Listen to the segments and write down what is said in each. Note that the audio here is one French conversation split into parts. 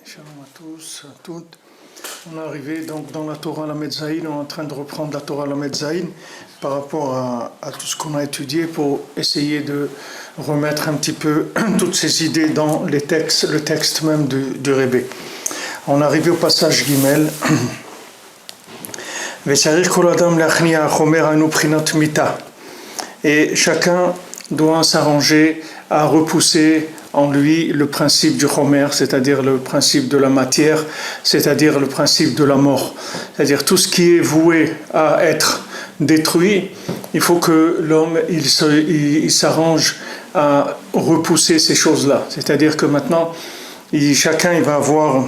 Shalom à tous, à toutes. On est arrivé donc dans la Torah Lamed Zayin, on est en train de reprendre la Torah Lamed Zayin par rapport à tout ce qu'on a étudié pour essayer de remettre un petit peu toutes ces idées dans les textes, le texte même du Rebbe. On est arrivé au passage Gimel. Et chacun doit s'arranger à repousser en lui le principe du chomer, c'est-à-dire le principe de la matière, c'est-à-dire le principe de la mort. C'est-à-dire tout ce qui est voué à être détruit, il faut que l'homme il s'arrange à repousser ces choses-là. C'est-à-dire que maintenant, chacun il va avoir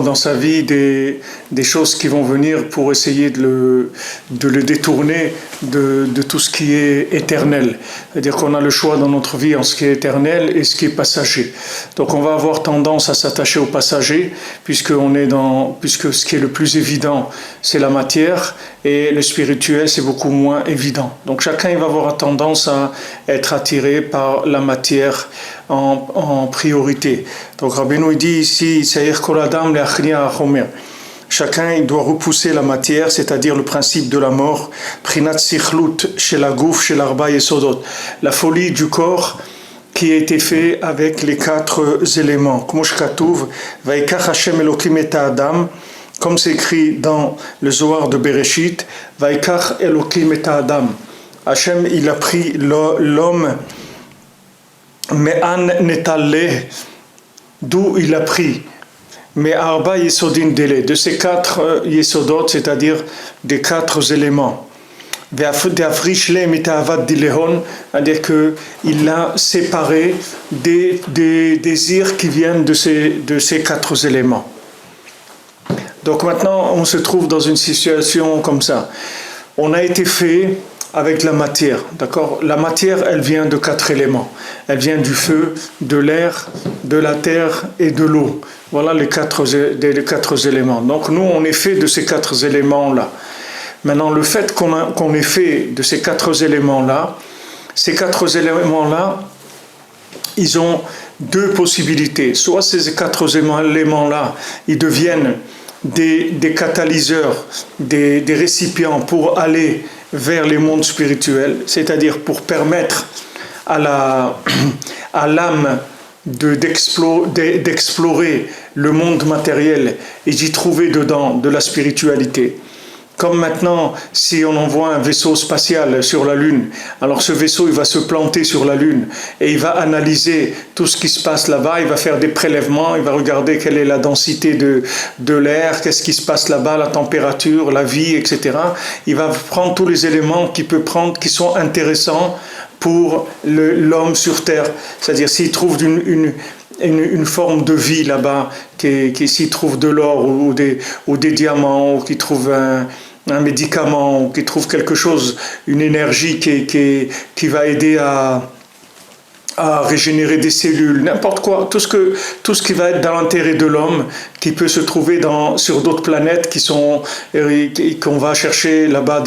dans sa vie des choses qui vont venir pour essayer de le détourner de tout ce qui est éternel. C'est-à-dire qu'on a le choix dans notre vie en ce qui est éternel et ce qui est passager. Donc on va avoir tendance à s'attacher au passager, puisque ce qui est le plus évident, c'est la matière, et le spirituel, c'est beaucoup moins évident. Donc chacun il va avoir tendance à être attiré par la matière en priorité. Donc Rabbeinu dit ici, chacun il doit repousser la matière, c'est-à-dire le principe de la mort, prinat sikhlut chez la gouf, chez l'arba yesodot, la folie du corps qui a été fait avec les 4 éléments. Comme c'est écrit dans le Zohar de Bereshit, Vaikach Elokim et Adam. Hachem il a pris l'homme, Me'an Netale, d'où il a pris. Mais Arba Yesodin Dele, de ces 4 Yesodot, c'est-à-dire des 4 éléments. C'est-à-dire qu'il l'a séparé des désirs qui viennent de ces 4 éléments. Donc maintenant, on se trouve dans une situation comme ça. On a été fait avec la matière, d'accord ? La matière, elle vient de 4 éléments. Elle vient du feu, de l'air, de la terre et de l'eau. Voilà les 4 éléments. Donc nous, on est fait de ces 4 éléments-là. Maintenant, le fait qu'on est fait de ces 4 éléments-là, ils ont 2 possibilités. Soit ces 4 éléments-là, ils deviennent des catalyseurs, des récipients pour aller vers les mondes spirituels, c'est-à-dire pour permettre à l'âme d'explorer le monde matériel et d'y trouver dedans de la spiritualité. Comme maintenant, si on envoie un vaisseau spatial sur la Lune, alors ce vaisseau il va se planter sur la Lune et il va analyser tout ce qui se passe là-bas, il va faire des prélèvements, il va regarder quelle est la densité de l'air, qu'est-ce qui se passe là-bas, la température, la vie, etc. Il va prendre tous les éléments qu'il peut prendre qui sont intéressants pour l'homme sur Terre. C'est-à-dire s'il trouve une forme de vie là-bas, s'il trouve de l'or ou des diamants, ou qu'il trouve un médicament, ou qu'il trouve quelque chose, une énergie qui va aider à régénérer des cellules, n'importe quoi, tout ce qui va être dans l'intérêt de l'homme, qui peut se trouver sur d'autres planètes qu'on va chercher là-bas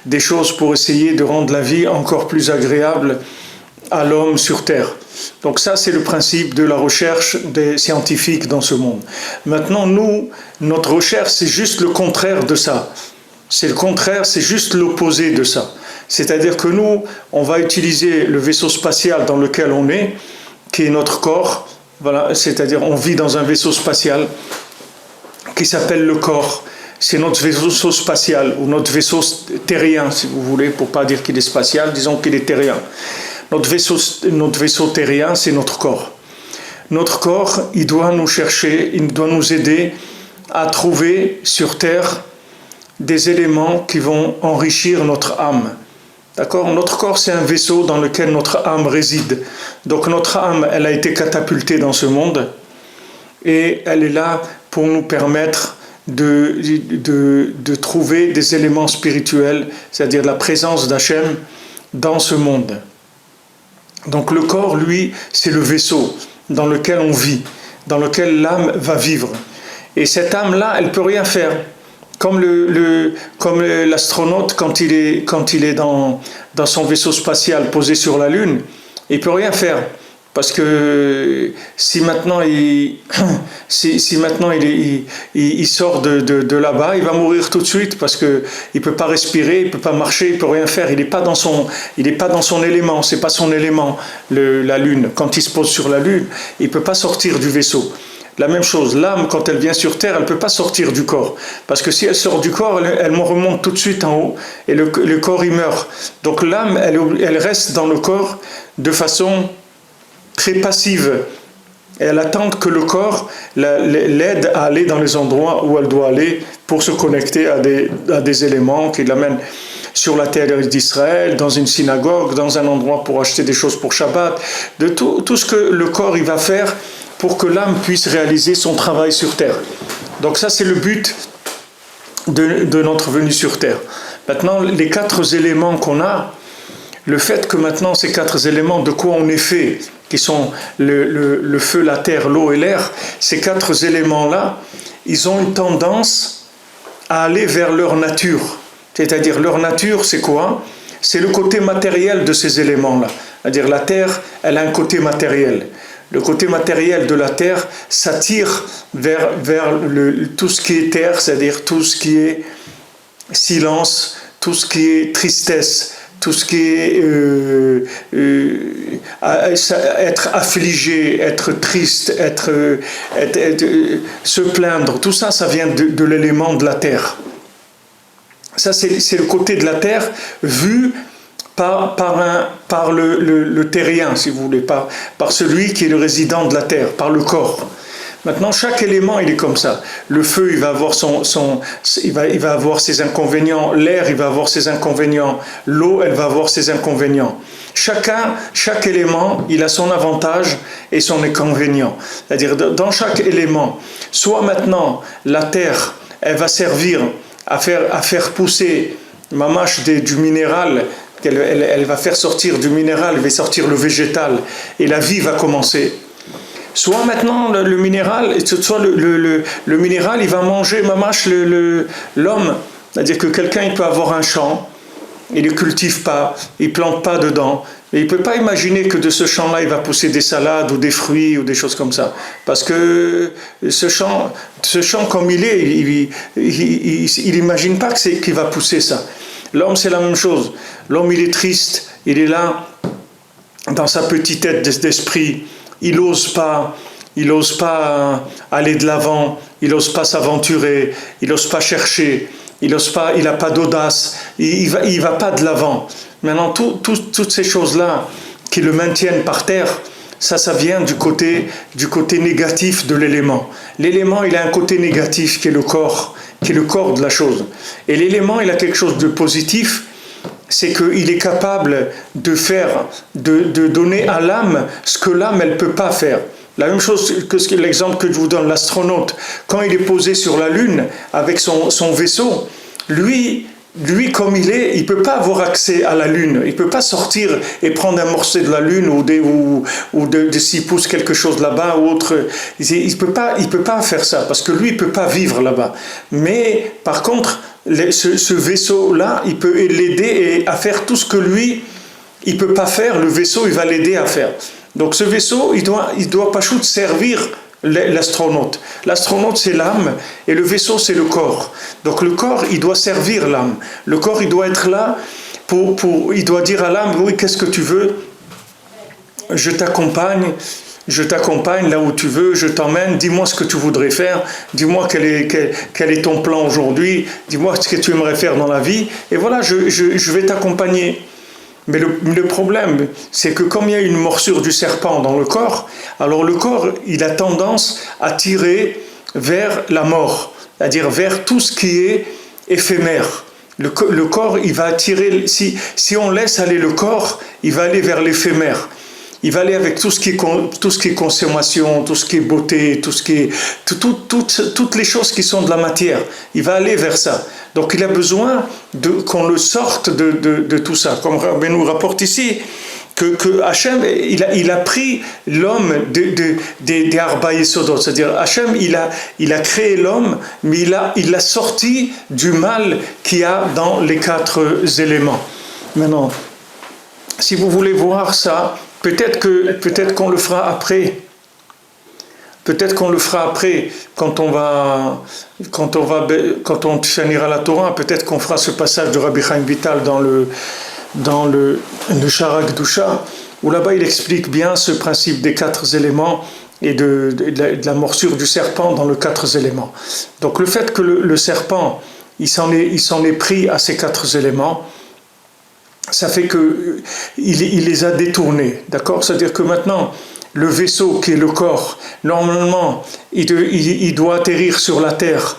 des choses pour essayer de rendre la vie encore plus agréable à l'homme sur Terre. Donc ça, c'est le principe de la recherche des scientifiques dans ce monde. Maintenant, notre recherche, c'est juste le contraire de ça. C'est le contraire, c'est juste l'opposé de ça. C'est-à-dire que nous, on va utiliser le vaisseau spatial dans lequel on est, qui est notre corps. Voilà, c'est-à-dire on vit dans un vaisseau spatial qui s'appelle le corps. C'est notre vaisseau spatial, ou notre vaisseau terrien, si vous voulez, pour ne pas dire qu'il est spatial, disons qu'il est terrien. Notre vaisseau terrien, c'est notre corps. Notre corps, il doit nous aider à trouver sur Terre des éléments qui vont enrichir notre âme. D'accord ? Notre corps, c'est un vaisseau dans lequel notre âme réside. Donc notre âme, elle a été catapultée dans ce monde et elle est là pour nous permettre de trouver des éléments spirituels, c'est-à-dire la présence d'Hachem dans ce monde. Donc le corps, lui, c'est le vaisseau dans lequel on vit, dans lequel l'âme va vivre. Et cette âme-là, elle ne peut rien faire. Comme l'astronaute, quand il est dans son vaisseau spatial posé sur la Lune, il ne peut rien faire. Parce que si maintenant il sort de là-bas, il va mourir tout de suite parce que il peut pas respirer, il peut pas marcher, il peut rien faire. Il n'est pas dans son élément. C'est pas son élément, la lune. Quand il se pose sur la lune, il peut pas sortir du vaisseau. La même chose, l'âme, quand elle vient sur terre, elle ne peut pas sortir du corps. Parce que si elle sort du corps, elle remonte tout de suite en haut et le corps, il meurt. Donc l'âme, elle reste dans le corps de façon très passive. Et elle attend que le corps l'aide à aller dans les endroits où elle doit aller pour se connecter à des éléments qui l'amènent sur la terre d'Israël, dans une synagogue, dans un endroit pour acheter des choses pour Shabbat, de tout ce que le corps il va faire pour que l'âme puisse réaliser son travail sur terre. Donc ça, c'est le but de notre venue sur terre. Maintenant, les 4 éléments qu'on a, le fait que maintenant ces 4 éléments, de quoi on est fait, qui sont le feu, la terre, l'eau et l'air, ces 4 éléments-là, ils ont une tendance à aller vers leur nature. C'est-à-dire, leur nature, c'est quoi? C'est le côté matériel de ces éléments-là. C'est-à-dire, la terre, elle a un côté matériel. Le côté matériel de la terre s'attire vers tout ce qui est terre, c'est-à-dire tout ce qui est silence, tout ce qui est tristesse, tout ce qui est être affligé, être triste, se plaindre. Tout ça, ça vient de l'élément de la terre. Ça, c'est le côté de la terre vu par le terrien, si vous voulez, par celui qui est le résident de la terre, par le corps. Maintenant, chaque élément, il est comme ça. Le feu, il va avoir il va avoir ses inconvénients. L'air, il va avoir ses inconvénients. L'eau, elle va avoir ses inconvénients. Chaque élément, il a son avantage et son inconvénient. C'est-à-dire, dans chaque élément, soit maintenant, la terre, elle va servir à faire pousser mamache du minéral, elle va faire sortir du minéral, elle va sortir le végétal, et la vie va commencer. Soit maintenant le minéral, soit le minéral, il va manger mamache l'homme. C'est-à-dire que quelqu'un, il peut avoir un champ, il ne cultive pas, il ne plante pas dedans, mais il ne peut pas imaginer que de ce champ-là, il va pousser des salades ou des fruits ou des choses comme ça. Parce que ce champ comme il est, il n'imagine pas qu'il va pousser ça. L'homme, c'est la même chose. L'homme, il est triste, il est là, dans sa petite tête d'esprit. Il n'ose pas aller de l'avant, il n'ose pas s'aventurer, il n'ose pas chercher, il n'a pas d'audace, il va pas de l'avant. Maintenant, toutes ces choses-là qui le maintiennent par terre, ça vient du côté négatif de l'élément. L'élément, il a un côté négatif qui est le corps de la chose. Et l'élément, il a quelque chose de positif, c'est qu'il est capable de donner à l'âme ce que l'âme, elle ne peut pas faire. La même chose que l'exemple que je vous donne, l'astronaute, quand il est posé sur la Lune avec son vaisseau, lui comme il est, il ne peut pas avoir accès à la Lune. Il ne peut pas sortir et prendre un morceau de la Lune ou s'il pousse quelque chose là-bas ou autre. Il ne peut pas faire ça parce que lui, il ne peut pas vivre là-bas. Mais par contre, ce vaisseau-là, il peut l'aider à faire tout ce que lui, il ne peut pas faire. Le vaisseau, il va l'aider à faire. Donc ce vaisseau, il doit pas servir l'astronaute. L'astronaute, c'est l'âme et le vaisseau, c'est le corps. Donc le corps, il doit servir l'âme. Le corps, il doit être là il doit dire à l'âme, oui, qu'est-ce que tu veux? Je t'accompagne là où tu veux, je t'emmène, dis-moi ce que tu voudrais faire, dis-moi quel est ton plan aujourd'hui, dis-moi ce que tu aimerais faire dans la vie, et voilà, je vais t'accompagner. Mais le problème, c'est que comme il y a une morsure du serpent dans le corps, alors le corps, il a tendance à tirer vers la mort, c'est-à-dire vers tout ce qui est éphémère. Le corps, il va attirer, si on laisse aller le corps, il va aller vers l'éphémère. Il va aller avec tout ce qui est consommation, tout ce qui est beauté, toutes les choses qui sont de la matière. Il va aller vers ça. Donc il a besoin qu'on le sorte de tout ça. Comme Rabbi nous rapporte ici, que Hachem, il a pris l'homme des Arba Yesodot. C'est-à-dire, Hachem, il a créé l'homme, mais il l'a sorti du mal qu'il y a dans les 4 éléments. Maintenant, si vous voulez voir ça, peut-être qu'on le fera après. Peut-être qu'on le fera après, quand on finira la Torah, peut-être qu'on fera ce passage de Rabbi Chaim Vital dans le Sharak Dusha, où là-bas il explique bien ce principe des 4 éléments et de la morsure du serpent dans les 4 éléments. Donc le fait que le serpent, il s'en est pris à ces 4 éléments, ça fait que il les a détournés, d'accord? C'est-à-dire que maintenant, le vaisseau qui est le corps, normalement, il doit atterrir sur la terre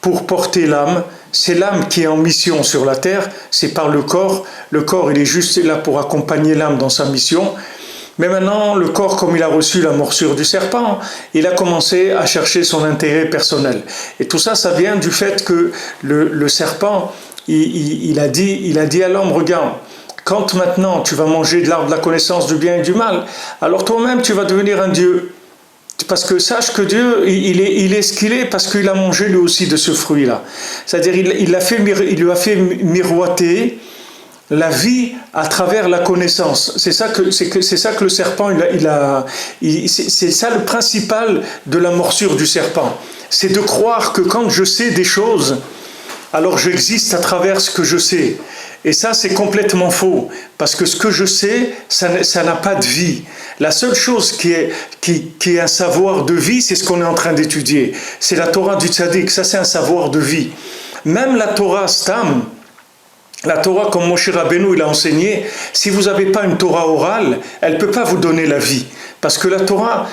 pour porter l'âme. C'est l'âme qui est en mission sur la terre, c'est par le corps. Le corps, il est juste là pour accompagner l'âme dans sa mission. Mais maintenant, le corps, comme il a reçu la morsure du serpent, il a commencé à chercher son intérêt personnel. Et tout ça, ça vient du fait que le serpent, il a dit à l'homme, regarde, quand maintenant tu vas manger de l'arbre de la connaissance du bien et du mal, alors toi-même tu vas devenir un Dieu. Parce que sache que Dieu, il est ce qu'il est parce qu'il a mangé lui aussi de ce fruit-là. C'est-à-dire il lui a fait miroiter la vie à travers la connaissance. C'est ça que le serpent, c'est ça le principal de la morsure du serpent. C'est de croire que quand je sais des choses, alors j'existe à travers ce que je sais. Et ça, c'est complètement faux, parce que ce que je sais, ça n'a pas de vie. La seule chose qui est un savoir de vie, c'est ce qu'on est en train d'étudier. C'est la Torah du Tzaddik, ça c'est un savoir de vie. Même la Torah Stam, la Torah comme Moshe Rabbeinu il a enseigné, si vous n'avez pas une Torah orale, elle ne peut pas vous donner la vie. Parce que la Torah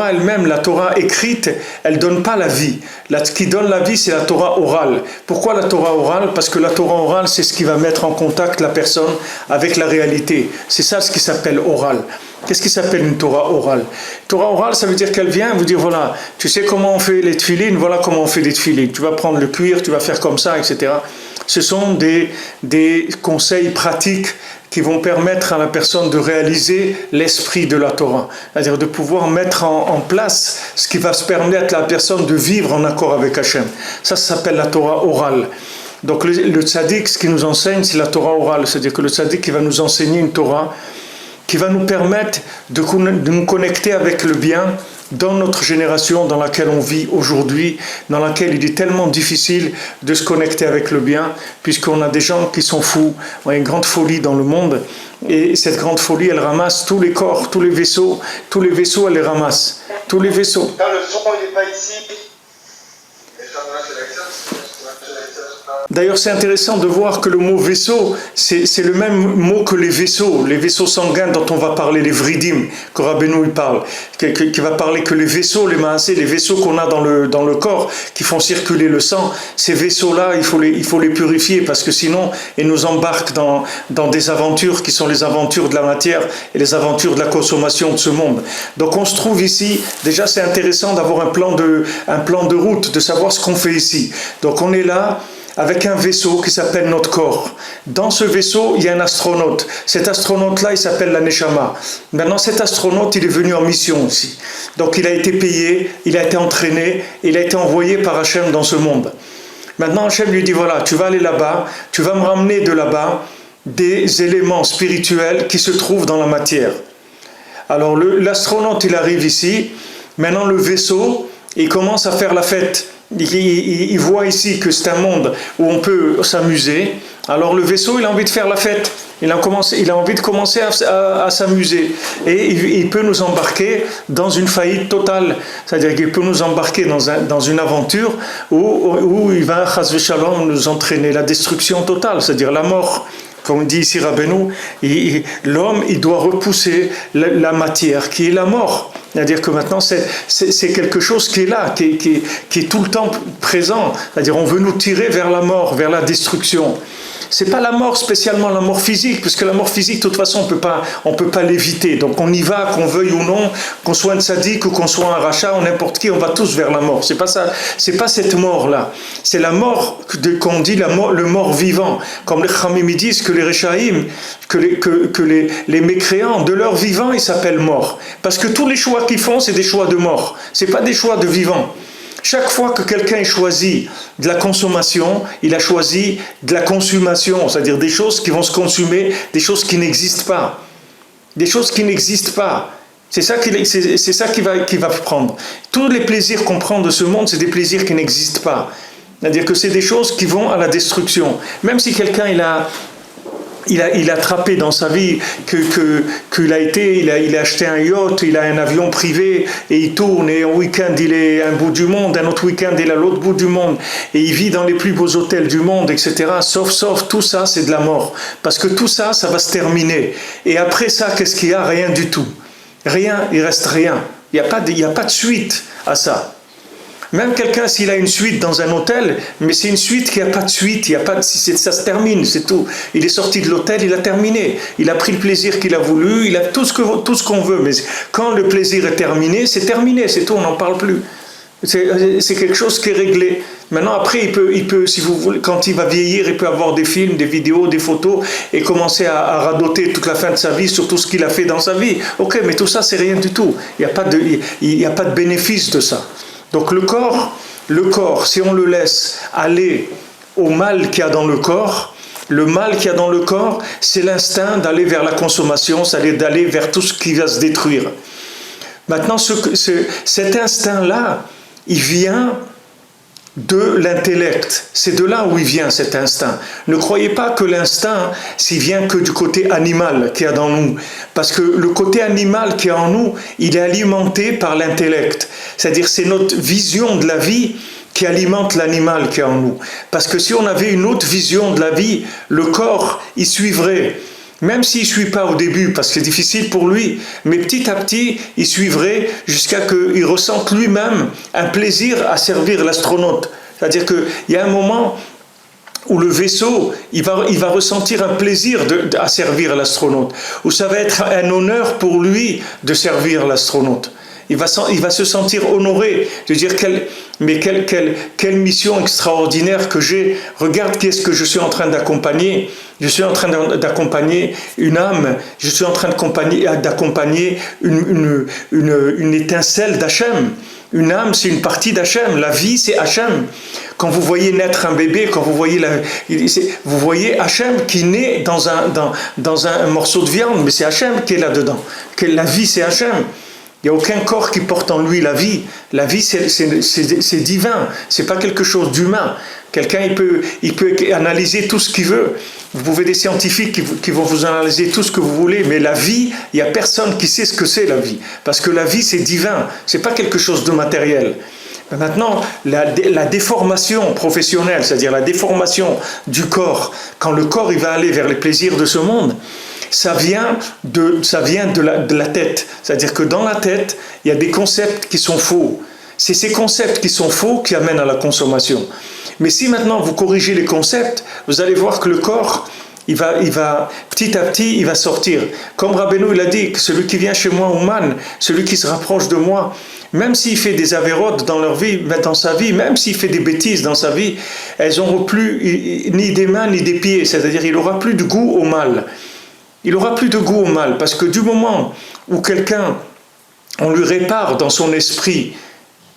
elle-même, la Torah écrite, elle ne donne pas la vie. Ce qui donne la vie, c'est la Torah orale. Pourquoi la Torah orale? Parce que la Torah orale, c'est ce qui va mettre en contact la personne avec la réalité. C'est ça ce qui s'appelle oral. Qu'est-ce qui s'appelle une Torah orale? Torah orale, ça veut dire qu'elle vient vous dire, voilà, tu sais comment on fait les tefilines, voilà comment on fait les tefilines. Tu vas prendre le cuir, tu vas faire comme ça, etc. Ce sont des conseils pratiques qui vont permettre à la personne de réaliser l'esprit de la Torah. C'est-à-dire de pouvoir mettre en place ce qui va se permettre à la personne de vivre en accord avec Hachem. Ça s'appelle la Torah orale. Donc le tzaddik, ce qu'il nous enseigne, c'est la Torah orale. C'est-à-dire que le tzaddik, il va nous enseigner une Torah qui va nous permettre de nous connecter avec le bien dans notre génération dans laquelle on vit aujourd'hui, dans laquelle il est tellement difficile de se connecter avec le bien, puisqu'on a des gens qui sont fous, on a une grande folie dans le monde, et cette grande folie, elle ramasse tous les corps, tous les vaisseaux, elle les ramasse, tous les vaisseaux. Quand le son n'est pas ici, D'ailleurs, c'est intéressant de voir que le mot vaisseau, c'est le même mot que les vaisseaux sanguins dont on va parler, les vridim, que Rabbeinu il parle, qui va parler que les vaisseaux, les maasé, les vaisseaux qu'on a dans le corps, qui font circuler le sang, ces vaisseaux-là, il faut les purifier, parce que sinon, ils nous embarquent dans des aventures qui sont les aventures de la matière et les aventures de la consommation de ce monde. Donc on se trouve ici, déjà c'est intéressant d'avoir un plan de route, de savoir ce qu'on fait ici. Donc on est là, avec un vaisseau qui s'appelle notre corps. Dans ce vaisseau, il y a un astronaute. Cet astronaute-là, il s'appelle la Neshama. Maintenant, cet astronaute, il est venu en mission ici. Donc, il a été payé, il a été entraîné, il a été envoyé par Hachem dans ce monde. Maintenant, Hachem lui dit, voilà, tu vas aller là-bas, tu vas me ramener de là-bas des éléments spirituels qui se trouvent dans la matière. Alors, l'astronaute, il arrive ici. Maintenant, le vaisseau, il commence à faire la fête. Il voit ici que c'est un monde où on peut s'amuser. Alors le vaisseau, il a envie de faire la fête. Il a envie de commencer à s'amuser. Et il peut nous embarquer dans une faillite totale. C'est-à-dire qu'il peut nous embarquer dans une aventure où il va, chas v'shalom, nous entraîner la destruction totale, c'est-à-dire la mort. Comme dit ici Rabbeinu, l'homme, il doit repousser la matière qui est la mort. C'est-à-dire que maintenant, c'est quelque chose qui est là, qui est tout le temps présent. C'est-à-dire on veut nous tirer vers la mort, vers la destruction. C'est pas la mort spécialement la mort physique, puisque la mort physique, de toute façon, on peut pas l'éviter. Donc on y va, qu'on veuille ou non, qu'on soit un tzaddik ou qu'on soit un rachat ou n'importe qui, on va tous vers la mort. C'est pas ça, c'est pas cette mort-là. C'est la mort qu'on dit le mort vivant. Comme les Khamim disent que les Rechaïm, que les mécréants, de leur vivant, ils s'appellent morts. Parce que tous les choix qu'ils font, c'est des choix de mort. C'est pas des choix de vivant. Chaque fois que quelqu'un choisit de la consommation, il a choisi de la consommation, c'est-à-dire des choses qui vont se consumer, des choses qui n'existent pas. des choses qui n'existent pas. C'est ça qui va prendre. Tous les plaisirs qu'on prend de ce monde, c'est des plaisirs qui n'existent pas. C'est-à-dire que c'est des choses qui vont à la destruction. Même si quelqu'un il a attrapé dans sa vie qu'il a acheté un yacht, il a un avion privé et il tourne et un week-end il est à un bout du monde, un autre week-end il est à l'autre bout du monde et il vit dans les plus beaux hôtels du monde, etc. Sauf, tout ça c'est de la mort. Parce que tout ça, ça va se terminer. Et après ça, qu'est-ce qu'il y a? Rien du tout. Rien, il reste rien. Il n'y a pas de suite à ça. Même quelqu'un, s'il a une suite dans un hôtel, mais c'est une suite qui n'a pas de suite, ça se termine, c'est tout. Il est sorti de l'hôtel, il a terminé. Il a pris le plaisir qu'il a voulu, il a tout ce qu'on veut. Mais quand le plaisir est terminé, c'est tout, on n'en parle plus. C'est quelque chose qui est réglé. Maintenant, après, il peut, si vous voulez, quand il va vieillir, il peut avoir des films, des vidéos, des photos et commencer à radoter toute la fin de sa vie sur tout ce qu'il a fait dans sa vie. Ok, mais tout ça, c'est rien du tout. Il n'y a pas de bénéfice de ça. Donc le corps, si on le laisse aller au mal qu'il y a dans le corps, le mal qu'il y a dans le corps, c'est l'instinct d'aller vers la consommation, c'est d'aller vers tout ce qui va se détruire. Maintenant, cet instinct-là, il vient de l'intellect. C'est de là où il vient cet instinct. Ne croyez pas que l'instinct, s'il vient que du côté animal qu'il y a dans nous. Parce que le côté animal qui est en nous, il est alimenté par l'intellect. C'est-à-dire c'est notre vision de la vie qui alimente l'animal qui est en nous. Parce que si on avait une autre vision de la vie, le corps, il suivrait. Même s'il ne suit pas au début, parce que c'est difficile pour lui, mais petit à petit, il suivrait jusqu'à qu'il ressente lui-même un plaisir à servir l'astronaute. C'est-à-dire qu'il y a un moment où le vaisseau, il va ressentir un plaisir à servir l'astronaute, où ça va être un honneur pour lui de servir l'astronaute. Il va se sentir honoré de dire quelle mission extraordinaire que j'ai. Regarde qu'est-ce que je suis en train d'accompagner. Je suis en train d'accompagner une âme. Je suis en train d'accompagner une étincelle d'Hachem. Une âme, c'est une partie d'Hachem. La vie, c'est Hachem. Quand vous voyez naître un bébé, quand vous voyez Hachem qui naît dans un morceau de viande, mais c'est Hachem qui est là-dedans. La vie, c'est Hachem. Il n'y a aucun corps qui porte en lui la vie. La vie, c'est divin. C'est pas quelque chose d'humain. Quelqu'un, il peut analyser tout ce qu'il veut. Vous pouvez des scientifiques qui vont vous analyser tout ce que vous voulez, mais la vie, il n'y a personne qui sait ce que c'est la vie. Parce que la vie, c'est divin. C'est pas quelque chose de matériel. Maintenant, la déformation professionnelle, c'est-à-dire la déformation du corps, quand le corps il va aller vers les plaisirs de ce monde, ça vient de la tête. C'est-à-dire que dans la tête, il y a des concepts qui sont faux. C'est ces concepts qui sont faux qui amènent à la consommation. Mais si maintenant vous corrigez les concepts, vous allez voir que le corps, il va petit à petit, il va sortir. Comme Rabbeinu il a dit, que celui qui vient chez moi, Ouman, celui qui se rapproche de moi, même s'il fait des avérotes dans sa vie, même s'il fait des bêtises dans sa vie, elles n'auront plus ni des mains ni des pieds. C'est-à-dire il n'aura plus de goût au mal. Il n'aura plus de goût au mal, parce que du moment où quelqu'un, on lui répare dans son esprit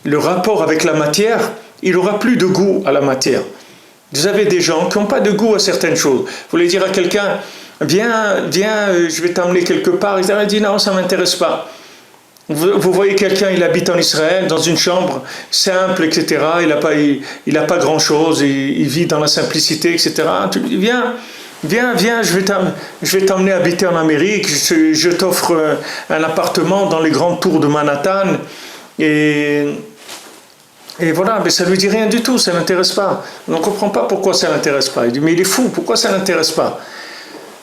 le rapport avec la matière, il n'aura plus de goût à la matière. Vous avez des gens qui n'ont pas de goût à certaines choses. Vous voulez dire à quelqu'un, viens, je vais t'emmener quelque part. Il dit non, ça ne m'intéresse pas. Vous voyez quelqu'un, il habite en Israël, dans une chambre simple, etc. Il n'a pas grand-chose, il vit dans la simplicité, etc. Tu lui dis, viens, je vais t'emmener habiter en Amérique, je t'offre un appartement dans les grandes tours de Manhattan, et voilà, mais ça ne lui dit rien du tout, ça ne l'intéresse pas. On ne comprend pas pourquoi ça ne l'intéresse pas. Il dit, mais il est fou, pourquoi ça ne l'intéresse pas?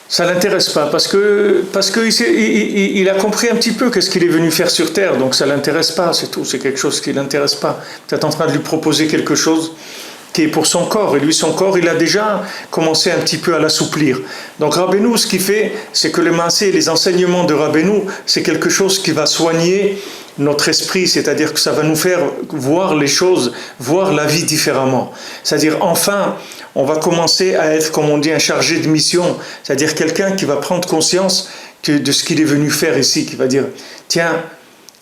Ça ne l'intéresse pas, parce qu'il a compris un petit peu qu'est-ce qu'il est venu faire sur Terre, donc ça ne l'intéresse pas, c'est tout, c'est quelque chose qui ne l'intéresse pas. Tu es en train de lui proposer quelque chose qui est pour son corps, et lui, son corps, il a déjà commencé un petit peu à l'assouplir. Donc Rabbeinu, ce qu'il fait, c'est que les enseignements de Rabbeinu, c'est quelque chose qui va soigner notre esprit, c'est-à-dire que ça va nous faire voir les choses, voir la vie différemment. C'est-à-dire, enfin, on va commencer à être, comme on dit, un chargé de mission, c'est-à-dire quelqu'un qui va prendre conscience de ce qu'il est venu faire ici, qui va dire, tiens,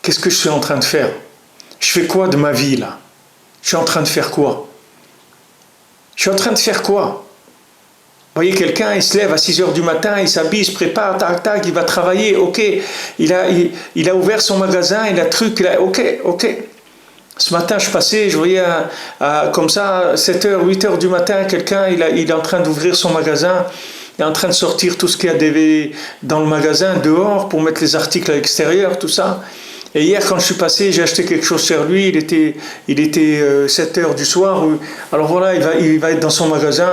qu'est-ce que je suis en train de faire? Je fais quoi de ma vie, là? Je suis en train de faire quoi? Je suis en train de faire quoi? voyez, quelqu'un, il se lève à 6 heures du matin, il s'habille, il se prépare, tac, tac, il va travailler, ok. Il a ouvert son magasin, il a truc, ok. Ce matin, je passais, je voyais comme ça, 7h, 8h du matin, quelqu'un, il est en train d'ouvrir son magasin, il est en train de sortir tout ce qu'il y a dans le magasin, dehors, pour mettre les articles à l'extérieur, tout ça. Et hier, quand je suis passé, j'ai acheté quelque chose chez lui, il était 7h du soir. Alors voilà, il va être dans son magasin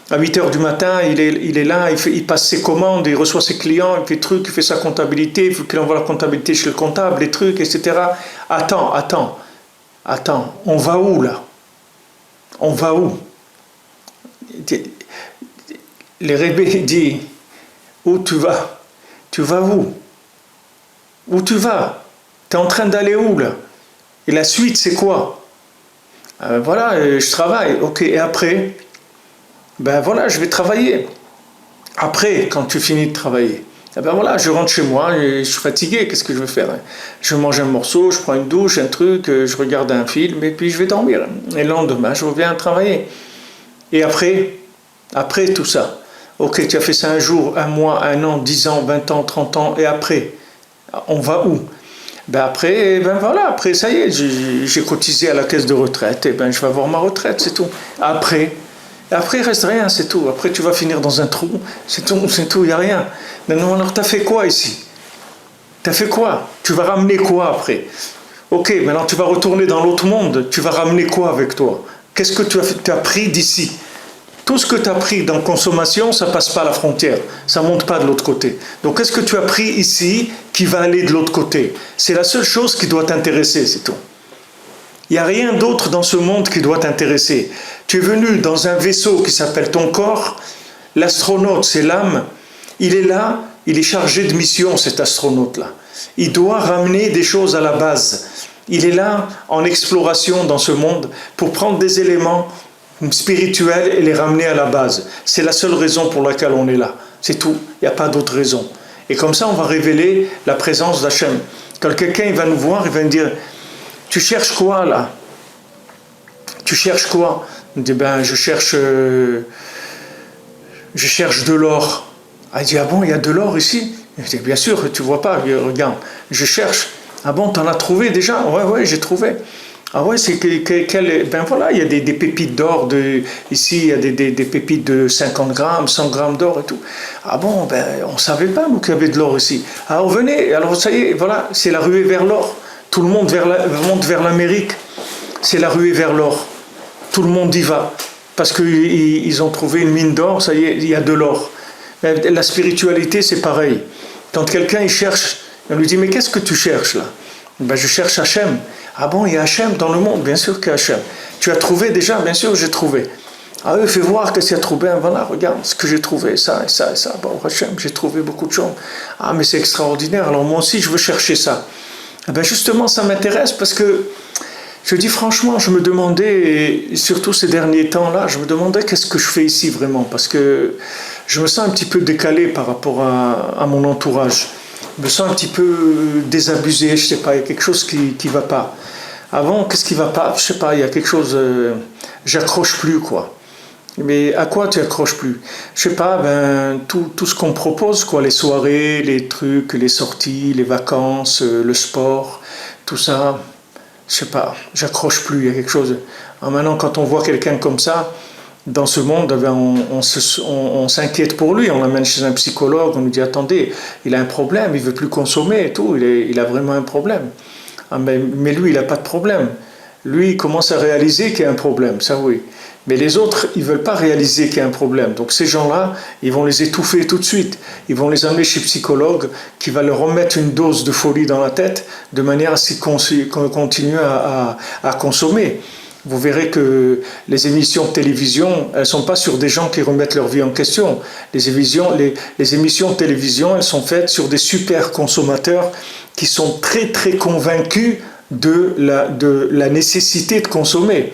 à 8h du matin, il est là, il passe ses commandes, il reçoit ses clients, il fait trucs, il fait sa comptabilité, il faut qu'il envoie la comptabilité chez le comptable, les trucs, etc. Attends, on va où là? On va où? Les rébés disent, où tu vas? Tu vas où? Où tu vas? Tu es en train d'aller où là? Et la suite c'est quoi? Voilà, je travaille, ok, et après? Ben voilà, je vais travailler. Après, quand tu finis de travailler, ben voilà, je rentre chez moi, je suis fatigué, qu'est-ce que je vais faire? Je mange un morceau, je prends une douche, un truc, je regarde un film et puis je vais dormir. Et le lendemain, je reviens travailler. Et après tout ça, ok, tu as fait ça un jour, un mois, un an, 10 ans, 20 ans, 30 ans, et après, on va où? Ben après, ça y est, j'ai cotisé à la caisse de retraite, et ben je vais avoir ma retraite, c'est tout. Après, il reste rien, c'est tout. Après, tu vas finir dans un trou, c'est tout, il n'y a rien. Non, alors t'as fait quoi ici? T'as fait quoi? Tu vas ramener quoi après? Ok, maintenant tu vas retourner dans l'autre monde, tu vas ramener quoi avec toi? Qu'est-ce que tu as pris d'ici? Tout ce que tu as pris dans consommation, ça ne passe pas la frontière, ça ne monte pas de l'autre côté. Donc qu'est-ce que tu as pris ici qui va aller de l'autre côté? C'est la seule chose qui doit t'intéresser, c'est tout. Il n'y a rien d'autre dans ce monde qui doit t'intéresser. Tu es venu dans un vaisseau qui s'appelle ton corps, l'astronaute c'est l'âme, il est là, il est chargé de mission cet astronaute-là. Il doit ramener des choses à la base. Il est là en exploration dans ce monde pour prendre des éléments spirituels et les ramener à la base. C'est la seule raison pour laquelle on est là. C'est tout, il n'y a pas d'autre raison. Et comme ça on va révéler la présence d'Hachem. Quand quelqu'un il va nous voir, il va nous dire « Tu cherches quoi là? Tu cherches quoi ?» On dit « Ben je cherche de l'or. » Ah, il dit « Ah bon, il y a de l'or ici ?» Je dis « Bien sûr, tu vois pas, regarde, je cherche. » « Ah bon, t'en as trouvé déjà? » « Ouais, j'ai trouvé. » « Ah ouais, c'est ben voilà, il y a des pépites d'or, ici il y a des pépites de 50 grammes, 100 grammes d'or et tout. » « Ah bon, ben on savait pas nous qu'il y avait de l'or ici. » « Alors venez, alors ça y est, voilà, c'est la ruée vers l'or. Tout le monde monte vers l'Amérique, c'est la ruée vers l'or. Tout le monde y va, parce qu'ils ont trouvé une mine d'or, ça y est, il y a de l'or. La spiritualité c'est pareil. Quand quelqu'un il cherche, on lui dit « Mais qu'est-ce que tu cherches là ?» « Ben je cherche Hachem. » « Ah bon, il y a Hachem dans le monde? » « Bien sûr qu'il y a Hachem. »« Tu as trouvé déjà? » « Bien sûr, j'ai trouvé. »« Ah oui, fais voir qu'est-ce qu'il y a trouvé. » « Voilà, regarde ce que j'ai trouvé, ça et ça et ça. »« Bon, Hachem, j'ai trouvé beaucoup de choses. »« Ah, mais c'est extraordinaire, alors moi aussi je veux chercher ça. » Ben justement, ça m'intéresse parce que, je dis franchement, je me demandais, et surtout ces derniers temps-là, je me demandais qu'est-ce que je fais ici vraiment, parce que je me sens un petit peu décalé par rapport à mon entourage. Je me sens un petit peu désabusé, je sais pas, il y a quelque chose qui va pas. Avant, qu'est-ce qui va pas? Je sais pas, il y a quelque chose, j'accroche plus quoi. Mais à quoi tu accroches plus? Je sais pas, ben tout ce qu'on propose quoi, les soirées, les trucs, les sorties, les vacances, le sport, tout ça, je sais pas, j'accroche plus, il y a quelque chose. Alors maintenant, quand on voit quelqu'un comme ça, dans ce monde, ben on s'inquiète pour lui, on l'amène chez un psychologue, on lui dit attendez, il a un problème, il veut plus consommer et tout, il a vraiment un problème. Ah, mais lui, il n'a pas de problème. Lui, il commence à réaliser qu'il y a un problème, ça oui. Mais les autres, ils ne veulent pas réaliser qu'il y a un problème. Donc ces gens-là, ils vont les étouffer tout de suite. Ils vont les amener chez le psychologue qui va leur remettre une dose de folie dans la tête de manière à ce qu'ils continuent à consommer. Vous verrez que les émissions de télévision, elles ne sont pas sur des gens qui remettent leur vie en question. Les émissions de télévision, elles sont faites sur des super consommateurs qui sont très très convaincus de la nécessité de consommer.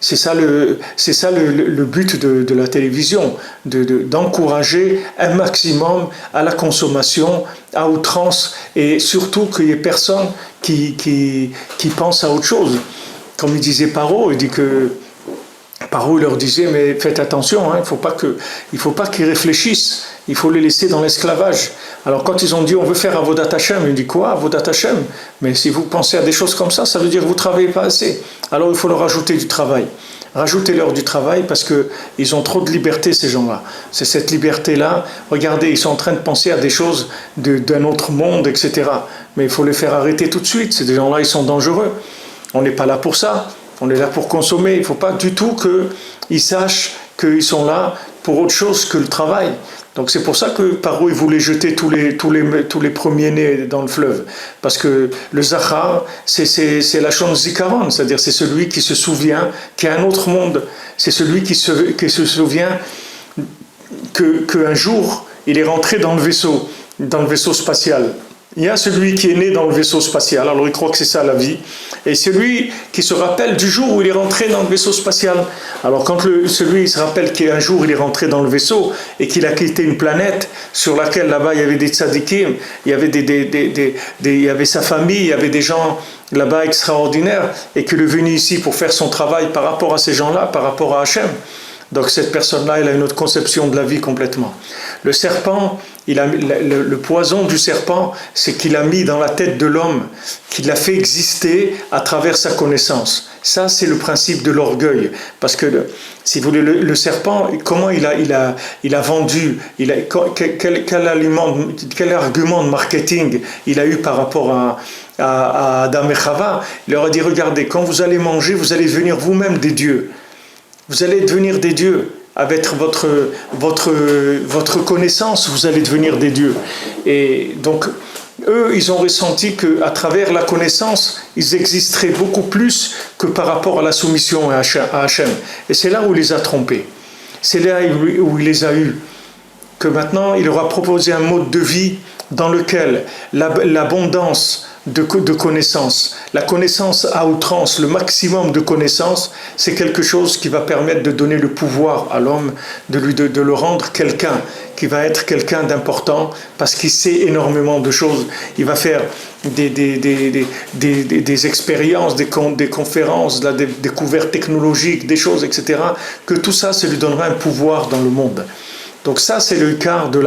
C'est ça le but de la télévision, d'encourager un maximum à la consommation, à outrance, et surtout qu'il n'y ait personne qui pense à autre chose. Comme il disait Paro, il dit que Paro leur disait, mais faites attention, hein, il faut pas qu'ils réfléchissent, il faut les laisser dans l'esclavage. Alors quand ils ont dit, on veut faire Avodat Hashem, il dit quoi, Avodat Hashem? Mais si vous pensez à des choses comme ça veut dire que vous ne travaillez pas assez. Alors il faut leur ajouter du travail. Rajoutez-leur du travail parce qu'ils ont trop de liberté, ces gens-là. C'est cette liberté-là. Regardez, ils sont en train de penser à des choses d'un autre monde, etc. Mais il faut les faire arrêter tout de suite. Ces gens-là, ils sont dangereux. On n'est pas là pour ça. On est là pour consommer. Il ne faut pas du tout qu'ils sachent qu'ils sont là pour autre chose que le travail. Donc c'est pour ça que Paro il voulait jeter tous les premiers-nés dans le fleuve. Parce que le Zachar, c'est la chose Zikaron, c'est-à-dire c'est celui qui se souvient qu'il y a un autre monde. C'est celui qui se souvient qu'un jour, il est rentré dans le vaisseau spatial. Il y a celui qui est né dans le vaisseau spatial, alors il croit que c'est ça la vie, et celui qui se rappelle du jour où il est rentré dans le vaisseau spatial. Alors quand celui se rappelle qu'un jour il est rentré dans le vaisseau et qu'il a quitté une planète sur laquelle là-bas il y avait des tzadikim, il y avait, il y avait sa famille, il y avait des gens là-bas extraordinaires, et qu'il est venu ici pour faire son travail par rapport à ces gens-là, par rapport à Hachem. Donc cette personne-là, elle a une autre conception de la vie complètement. Le serpent, le poison du serpent, c'est qu'il a mis dans la tête de l'homme, qu'il l'a fait exister à travers sa connaissance. Ça, c'est le principe de l'orgueil. Parce que, si vous voulez, le serpent, comment il a vendu, quel argument de marketing il a eu par rapport à Adam et Chava? Il leur a dit, regardez, quand vous allez manger, vous allez devenir vous-même des dieux. Vous allez devenir des dieux. Avec votre connaissance, vous allez devenir des dieux. Et donc, eux, ils ont ressenti qu'à travers la connaissance, ils existeraient beaucoup plus que par rapport à la soumission à Hachem. Et c'est là où il les a trompés. C'est là où il les a eus. Que maintenant, il leur a proposé un mode de vie dans lequel l'abondance de connaissances, la connaissance à outrance, le maximum de connaissances, c'est quelque chose qui va permettre de donner le pouvoir à l'homme, de le rendre quelqu'un, qui va être quelqu'un d'important, parce qu'il sait énormément de choses. Il va faire des expériences, des conférences, des découvertes technologiques, des choses, etc. Que tout ça, ça lui donnera un pouvoir dans le monde. Donc ça, c'est le quart du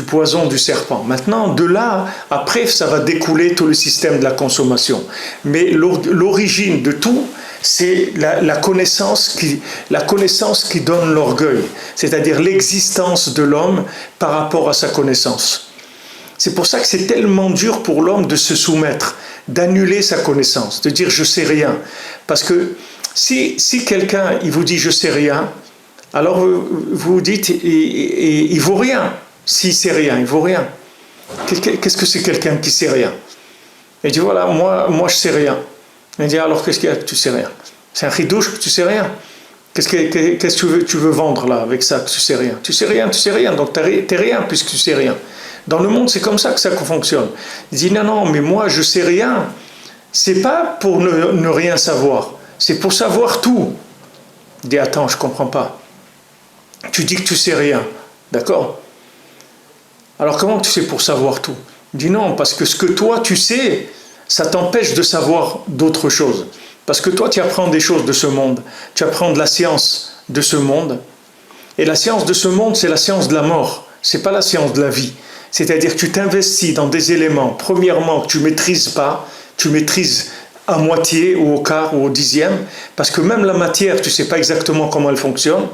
poison du serpent. Maintenant, de là, après, ça va découler tout le système de la consommation. Mais l'origine de tout, c'est la connaissance qui donne l'orgueil, c'est-à-dire l'existence de l'homme par rapport à sa connaissance. C'est pour ça que c'est tellement dur pour l'homme de se soumettre, d'annuler sa connaissance, de dire « je sais rien ». Parce que si quelqu'un il vous dit « je sais rien », alors vous dites, il vaut rien. S'il sait rien, il vaut rien. Qu'est-ce que c'est quelqu'un qui sait rien? Il dit voilà, moi je sais rien. Il dit alors qu'est-ce qu'il y a que tu sais rien? C'est un chidouche que tu sais rien. Qu'est-ce que tu veux vendre là avec ça que tu sais rien? Tu sais rien, donc t'es rien puisque tu sais rien. Dans le monde, c'est comme ça que ça fonctionne. Il dit non, mais moi je sais rien. C'est pas pour ne rien savoir, c'est pour savoir tout. Il dit attends, je comprends pas. Tu dis que tu sais rien, d'accord? Alors comment tu sais pour savoir tout? Il dit non, parce que ce que toi tu sais, ça t'empêche de savoir d'autres choses. Parce que toi tu apprends des choses de ce monde, tu apprends de la science de ce monde, et la science de ce monde c'est la science de la mort, c'est pas la science de la vie. C'est-à-dire que tu t'investis dans des éléments, premièrement que tu maîtrises pas, tu maîtrises à moitié ou au quart ou au dixième, parce que même la matière tu sais pas exactement comment elle fonctionne.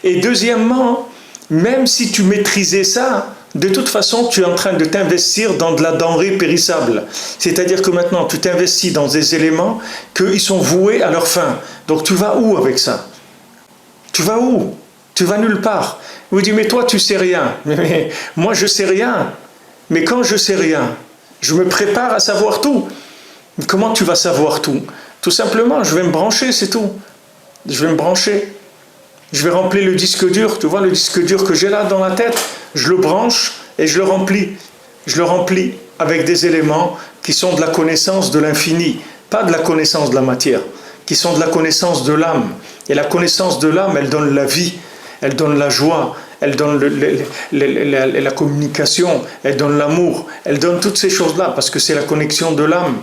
Et deuxièmement, même si tu maîtrisais ça, de toute façon, tu es en train de t'investir dans de la denrée périssable. C'est-à-dire que maintenant, tu t'investis dans des éléments qu'ils sont voués à leur fin. Donc tu vas où avec ça? Tu vas où? Tu vas nulle part. Vous dites, mais toi, tu sais rien. Mais moi, je sais rien. Mais quand je sais rien, je me prépare à savoir tout. Comment tu vas savoir tout? Tout simplement, je vais me brancher, c'est tout. Je vais me brancher. Je vais remplir le disque dur, tu vois le disque dur que j'ai là dans la tête, je le branche et je le remplis. Je le remplis avec des éléments qui sont de la connaissance de l'infini, pas de la connaissance de la matière, qui sont de la connaissance de l'âme. Et la connaissance de l'âme, elle donne la vie, elle donne la joie, elle donne la communication, elle donne l'amour, elle donne toutes ces choses-là, parce que c'est la connexion de l'âme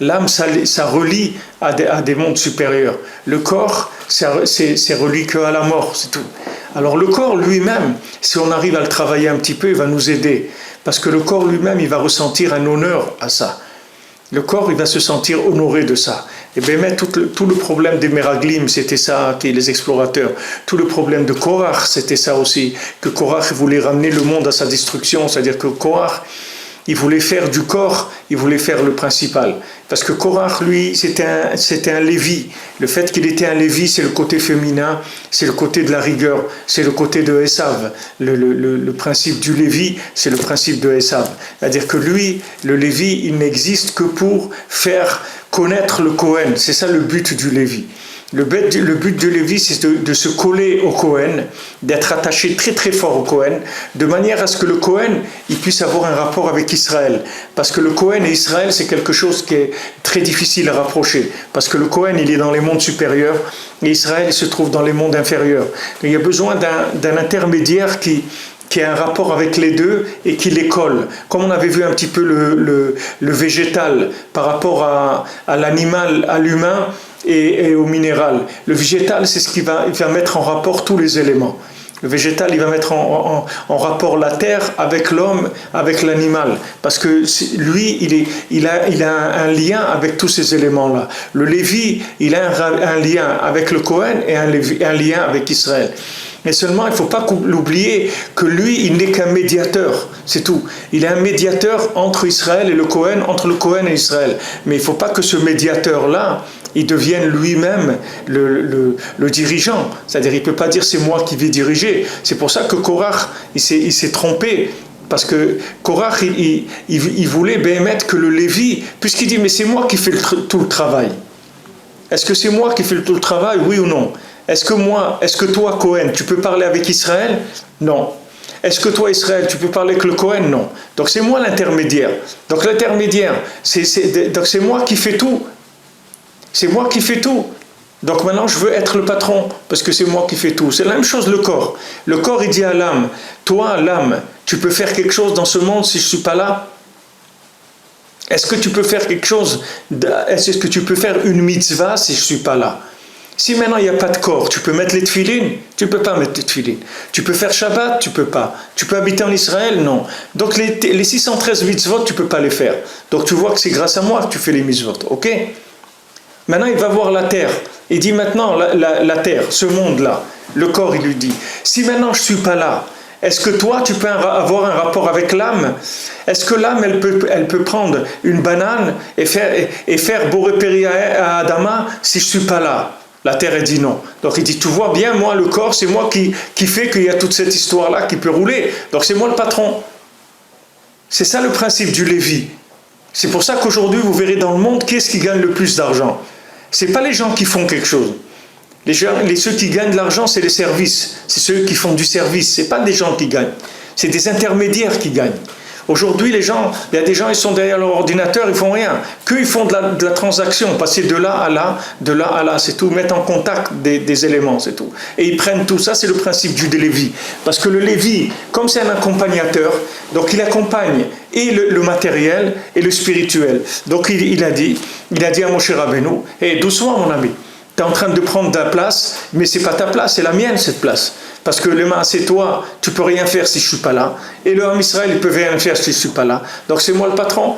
L'âme, ça relie à des mondes supérieurs. Le corps, c'est relié qu'à la mort, c'est tout. Alors le corps lui-même, si on arrive à le travailler un petit peu, il va nous aider. Parce que le corps lui-même, il va ressentir un honneur à ça. Le corps, il va se sentir honoré de ça. Et bien, mais tout le problème des Meraglim, c'était ça, qui est les explorateurs. Tout le problème de Korach, c'était ça aussi. Que Korach voulait ramener le monde à sa destruction. C'est-à-dire que Korach, il voulait faire du corps, il voulait faire le principal. Parce que Korach, lui, c'était un Lévi. Le fait qu'il était un Lévi, c'est le côté féminin, c'est le côté de la rigueur, c'est le côté de Esav. Le principe du Lévi, c'est le principe de Esav. C'est-à-dire que lui, le Lévi, il n'existe que pour faire connaître le Kohen. C'est ça le but du Lévi. Le but du Lévi, c'est de se coller au Kohen, d'être attaché très très fort au Kohen, de manière à ce que le Kohen il puisse avoir un rapport avec Israël. Parce que le Kohen et Israël, c'est quelque chose qui est très difficile à rapprocher. Parce que le Kohen, il est dans les mondes supérieurs, et Israël, il se trouve dans les mondes inférieurs. Il y a besoin d'un intermédiaire qui a un rapport avec les deux et qui les colle. Comme on avait vu un petit peu le végétal par rapport à l'animal, à l'humain, et au minéral. Le végétal, c'est ce qui va mettre en rapport tous les éléments. Le végétal, il va mettre en rapport la terre avec l'homme, avec l'animal. Parce que lui, il a un lien avec tous ces éléments-là. Le Lévi, il a un lien avec le Kohen et un lien avec Israël. Mais seulement, il ne faut pas l'oublier que lui, il n'est qu'un médiateur, c'est tout. Il est un médiateur entre Israël et le Kohen, entre le Kohen et Israël. Mais il ne faut pas que ce médiateur-là, il devienne lui-même le dirigeant. C'est-à-dire, il ne peut pas dire c'est moi qui vais diriger. C'est pour ça que Korach, il s'est trompé. Parce que Korach, il voulait bémettre que le Lévi, puisqu'il dit mais c'est moi qui fais tout le travail. Est-ce que c'est moi qui fais tout le travail, oui ou non? Est-ce que toi, Cohen, tu peux parler avec Israël? Non. Est-ce que toi, Israël, tu peux parler avec le Cohen? Non. Donc c'est moi l'intermédiaire. Donc l'intermédiaire, donc c'est moi qui fais tout. C'est moi qui fais tout. Donc maintenant, je veux être le patron, parce que c'est moi qui fais tout. C'est la même chose, le corps. Le corps, il dit à l'âme, toi, l'âme, tu peux faire quelque chose dans ce monde si je ne suis pas là? Est-ce que tu peux faire quelque chose? Est-ce que tu peux faire une mitzvah si je ne suis pas là? Si maintenant il n'y a pas de corps, tu peux mettre les tefilines? Tu ne peux pas mettre les tefilines. Tu peux faire Shabbat? Tu ne peux pas. Tu peux habiter en Israël? Non. Donc les 613 mitzvot, tu ne peux pas les faire. Donc tu vois que c'est grâce à moi que tu fais les mitzvot. Ok? Maintenant il va voir la terre. Il dit maintenant la terre, ce monde-là, le corps, il lui dit, si maintenant je ne suis pas là, est-ce que toi tu peux avoir un rapport avec l'âme? Est-ce que l'âme elle peut prendre une banane et faire Boré Peri à Adama si je ne suis pas là? La terre, elle dit non. Donc il dit, tu vois bien, moi, le corps, c'est moi qui fait qu'il y a toute cette histoire-là qui peut rouler. Donc c'est moi le patron. C'est ça le principe du Lévi. C'est pour ça qu'aujourd'hui, vous verrez dans le monde, qui est-ce qui gagne le plus d'argent? Ce n'est pas les gens qui font quelque chose. Ceux qui gagnent de l'argent, c'est les services. C'est ceux qui font du service. Ce n'est pas des gens qui gagnent. C'est des intermédiaires qui gagnent. Aujourd'hui, il y a des gens, ils sont derrière leur ordinateur, ils font rien. Qu'eux, ils font de la transaction, passer de là à là, c'est tout, mettre en contact des éléments, c'est tout. Et ils prennent tout ça, c'est le principe du Lévi. Parce que le Lévi, comme c'est un accompagnateur, donc il accompagne et le matériel et le spirituel. Donc il a dit à Moshe Rabbeinu, doucement mon ami, tu es en train de prendre ta place, mais c'est pas ta place, c'est la mienne cette place. Parce que le c'est toi, tu peux rien faire si je suis pas là. Et le Ham Israël, il peut rien faire si je suis pas là. Donc c'est moi le patron.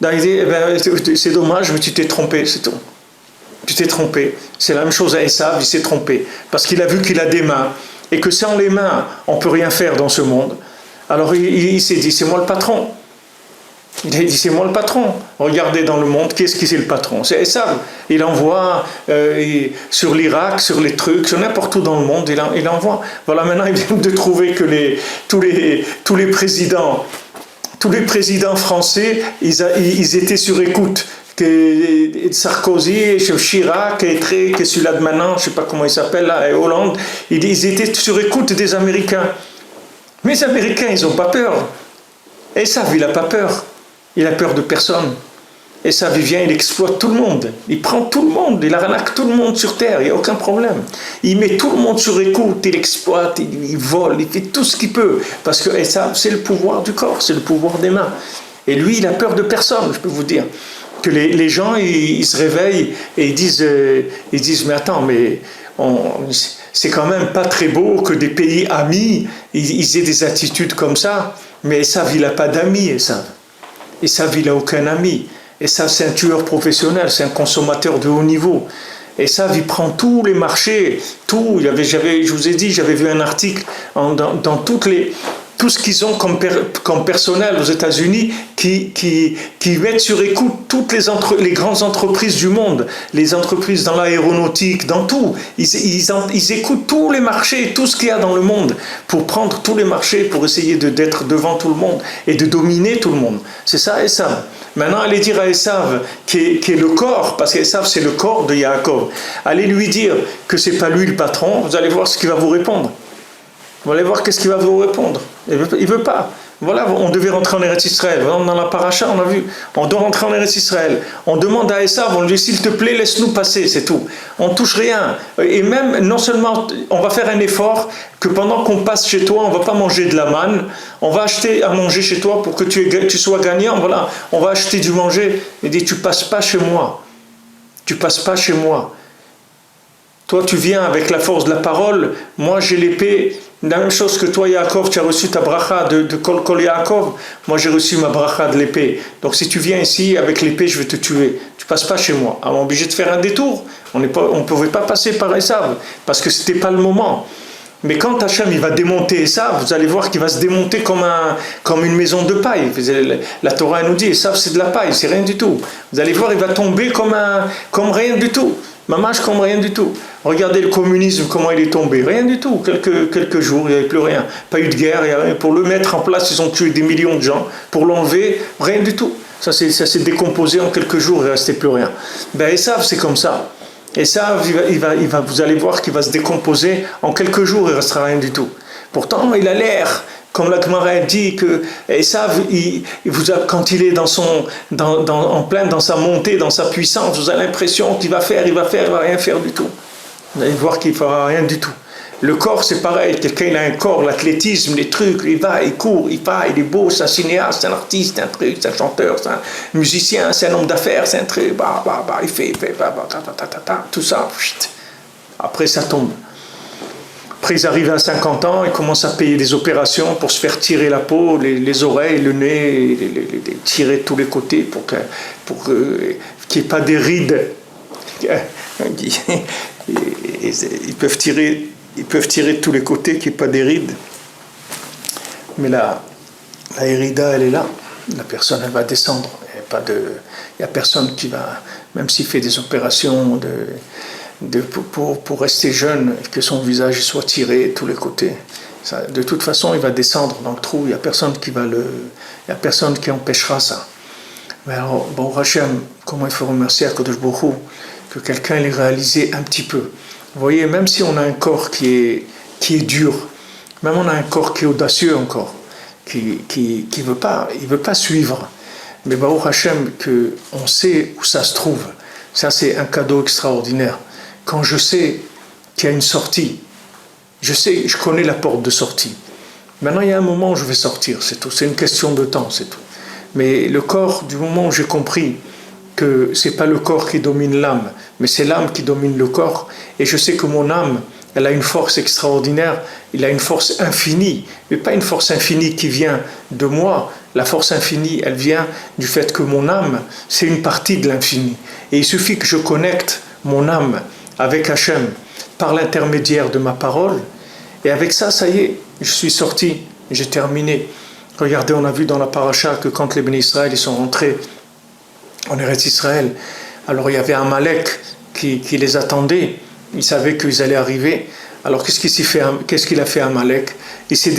Donc, il dit, c'est dommage, mais tu t'es trompé, c'est tout. Tu t'es trompé. C'est la même chose à Esav, il s'est trompé. Parce qu'il a vu qu'il a des mains. Et que sans les mains, on peut rien faire dans ce monde. Alors il s'est dit, c'est moi le patron. Il a dit, c'est moi le patron. Regardez dans le monde, qui est-ce qui est le patron? C'est Esav. Il envoie sur l'Irak, sur les trucs, sur n'importe où dans le monde, il envoie. Voilà, maintenant, il vient de trouver que tous les présidents français, ils étaient sur écoute. Que Sarkozy, Chirac, que celui-là de maintenant, je ne sais pas comment il s'appelle, là, et Hollande, ils étaient sur écoute des Américains. Mais les Américains, ils n'ont pas peur. Esav, il n'a pas peur. Il a peur de personne. Et ça, il vient, il exploite tout le monde. Il prend tout le monde, il arnaque tout le monde sur terre, il n'y a aucun problème. Il met tout le monde sur écoute, il exploite, il vole, il fait tout ce qu'il peut. Parce que ça, c'est le pouvoir du corps, c'est le pouvoir des mains. Et lui, il a peur de personne, je peux vous dire. que les gens ils se réveillent et ils disent mais attends, mais c'est quand même pas très beau que des pays amis ils aient des attitudes comme ça. Mais Esav, il n'a pas d'amis, Esav. Esav, il n'a aucun ami. Esav, c'est un tueur professionnel, c'est un consommateur de haut niveau. Esav, il prend tous les marchés, tout. Je vous ai dit, j'avais vu un article dans tout ce qu'ils ont comme personnel aux États-Unis qui mettent sur écoute toutes les grandes entreprises du monde, les entreprises dans l'aéronautique, dans tout. Ils écoutent tous les marchés, tout ce qu'il y a dans le monde, pour prendre tous les marchés, pour essayer d'être devant tout le monde et de dominer tout le monde. C'est ça, Esav. Maintenant, allez dire à Esav, qui est le corps, parce qu'Esav c'est le corps de Yaakov, allez lui dire que c'est pas lui le patron, vous allez voir ce qu'il va vous répondre. Vous allez voir qu'est-ce qu'il va vous répondre. Il veut pas. Voilà, on devait rentrer en Eretz Israël. Dans la paracha, on a vu, on doit rentrer en Eretz Israël. On demande à Esav, on lui dit s'il te plaît, laisse-nous passer, c'est tout. On touche rien. Et même, non seulement, on va faire un effort que pendant qu'on passe chez toi, on va pas manger de la manne, on va acheter à manger chez toi pour que tu sois gagnant. Voilà, on va acheter du manger. Il dit, tu passes pas chez moi. Tu passes pas chez moi. Toi, tu viens avec la force de la parole. Moi, j'ai l'épée. La même chose que toi, Yaakov, tu as reçu ta bracha de Kol Yaakov. Moi, j'ai reçu ma bracha de l'épée. Donc, si tu viens ici avec l'épée, je vais te tuer. Tu passes pas chez moi. Alors, on est obligé de faire un détour. On ne pouvait pas passer par Esav parce que c'était pas le moment. Mais quand Hachem il va démonter Esav, vous allez voir qu'il va se démonter comme une maison de paille. La Torah nous dit, Esav c'est de la paille, c'est rien du tout. Vous allez voir, il va tomber comme rien du tout. Mamash comme rien du tout. Regardez le communisme, comment il est tombé. Rien du tout. Quelques jours, il n'y avait plus rien. Pas eu de guerre, il y a rien. Pour le mettre en place, ils ont tué des millions de gens. Pour l'enlever, rien du tout. Ça s'est décomposé en quelques jours, il ne restait plus rien. Ben Esav, c'est comme ça. Esav, vous allez voir qu'il va se décomposer en quelques jours, il ne restera rien du tout. Pourtant, il a l'air, comme la Gemara dit, que Esav, quand il est en plein dans sa montée, dans sa puissance, vous avez l'impression qu'il va rien faire du tout. Vous allez voir qu'il ne fera rien du tout. Le corps, c'est pareil. Quelqu'un il a un corps, l'athlétisme, les trucs, il va, il court, il est beau, c'est un cinéaste, c'est un artiste, c'est un truc, c'est un chanteur, c'est un musicien, c'est un homme d'affaires, c'est un truc, il fait, tout ça. Après, ça tombe. Après, ils arrivent à 50 ans, ils commencent à payer des opérations pour se faire tirer la peau, les oreilles, le nez, tirer de tous les côtés pour qu'il n'y ait pas des rides. Ils peuvent tirer de tous les côtés, qu'il n'y ait pas des rides. Mais la hérida, elle est là. La personne, elle va descendre. Il n'y a personne qui va, même s'il fait des opérations pour rester jeune, que son visage soit tiré de tous les côtés. De toute façon, il va descendre dans le trou. Il n'y a personne qui empêchera ça. Mais alors, bon, Hachem, comment il faut remercier Akadosh Baruch Hu que quelqu'un l'ait réalisé un petit peu. Vous voyez, même si on a un corps qui est dur, même on a un corps qui est audacieux encore, qui veut pas suivre, mais Baruch Hashem, qu'on sait où ça se trouve, ça c'est un cadeau extraordinaire. Quand je sais qu'il y a une sortie, je connais la porte de sortie. Maintenant, il y a un moment où je vais sortir, c'est tout. C'est une question de temps, c'est tout. Mais le corps, du moment où j'ai compris que c'est pas le corps qui domine l'âme, mais c'est l'âme qui domine le corps, et je sais que mon âme, elle a une force extraordinaire, il a une force infinie, mais pas une force infinie qui vient de moi. La force infinie, elle vient du fait que mon âme, c'est une partie de l'infini. Et il suffit que je connecte mon âme avec Hachem par l'intermédiaire de ma parole, et avec ça, ça y est, je suis sorti, j'ai terminé. Regardez, on a vu dans la paracha que quand les Bénis Israël ils sont rentrés en Eretz Israël, alors il y avait un Amalek qui les attendait, il savait qu'ils allaient arriver. Alors qu'est-ce qu'il a fait Amalek? Il s'est